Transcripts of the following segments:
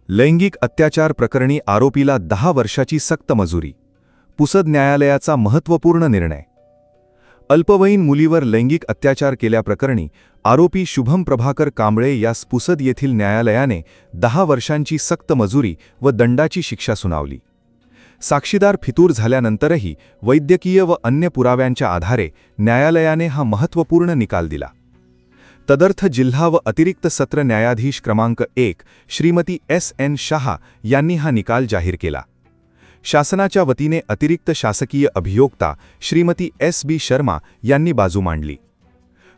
लैंगिक अत्याचार प्रकरणी आरोपीला 10 वर्षाची सक्त मजुरी. पुसद न्यायालयाचा महत्त्वपूर्ण निर्णय. अल्पवयीन मुलीवर लैंगिक अत्याचार केल्याप्रकरणी आरोपी शुभम प्रभाकर कांबळे यास पुसद येथील न्यायालयाने 10 वर्षांची सक्त मजुरी व दंडाची शिक्षा सुनावली. साक्षीदार फितूर झाल्यानंतरही वैद्यकीय व अन्य पुराव्यांच्या आधारे न्यायालयाने हा महत्त्वपूर्ण निकाल दिला. तदर्थ जिल्हा व अतिरिक्त सत्र न्यायाधीश क्रमांक 1 श्रीमती S.N. शाह यांनी हा निकाल जाहीर केला. शासनाच्या वतीने अतिरिक्त शासकीय अभियोक्ता श्रीमती S.B. शर्मा यांनी बाजू मांडली.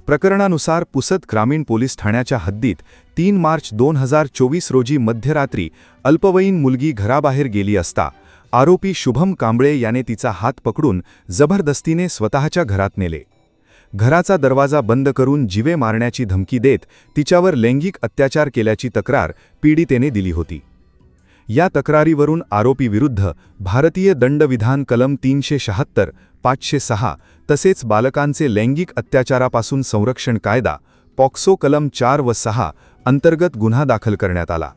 प्रकरणानुसार पुसद ग्रामीण पोलीस ठाण्याच्या हद्दीत 3 मार्च 2024 रोजी मध्यरात्री अल्पवयीन मुलगी घराबाहेर गेली असता आरोपी शुभम कांबळे याने तिचा हात पकडून जबरदस्तीने स्वतःच्या घरात नेले. घराचा दरवाजा बंद करून जीवे मारण्याची धमकी देत तिच्यावर लैंगिक अत्याचार केल्याची तक्रार पीडितेने दिली होती. या तक्रारीवरून आरोपीविरुद्ध भारतीय दंडविधान कलम 376, 506 तसेच बालकांचे लैंगिक अत्याचारापासून संरक्षण कायदा पॉक्सो कलम 4 व 6 अंतर्गत गुन्हा दाखल करण्यात आला.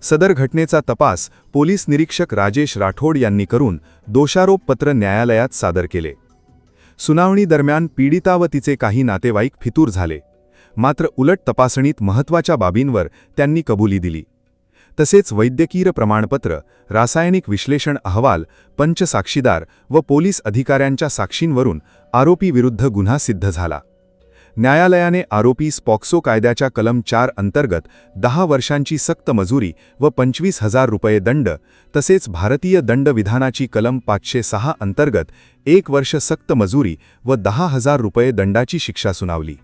सदर घटनेचा तपास पोलीस निरीक्षक राजेश राठोड यांनी करून दोषारोपपत्र न्यायालयात सादर केले. सुनावणी दरम्यान पीडिता व तिचे काही नातेवाईक फितूर झाले. मात्र उलट तपासणीत महत्त्वाच्या बाबींवर त्यांनी कबुली दिली. तसेच वैद्यकीय प्रमाणपत्र, रासायनिक विश्लेषण अहवाल, पंचसाक्षीदार व पोलीस अधिकाऱ्यांच्या साक्षींवरून आरोपीविरुद्ध गुन्हा सिद्ध झाला. न्यायालयाने आरोपीस पॉक्सो कायद्याच्या कलम 4 अंतर्गत 10 वर्षांची सक्त मजुरी व 25,000 रुपये दंड तसेच भारतीय दंडविधानाची कलम 506 अंतर्गत 1 वर्ष सक्त मजुरी व 10,000 रुपये दंडाची शिक्षा सुनावली.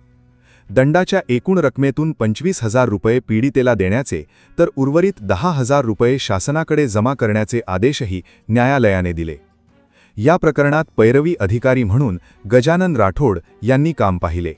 दंडाच्या एकूण रकमेतून 25,000 रुपये पीडितेला देण्याचे तर उर्वरित 10,000 रुपये शासनाकडे जमा करण्याचे आदेशही न्यायालयाने दिले. या प्रकरणात पैरवी अधिकारी म्हणून गजानन राठोड यांनी काम पाहिले.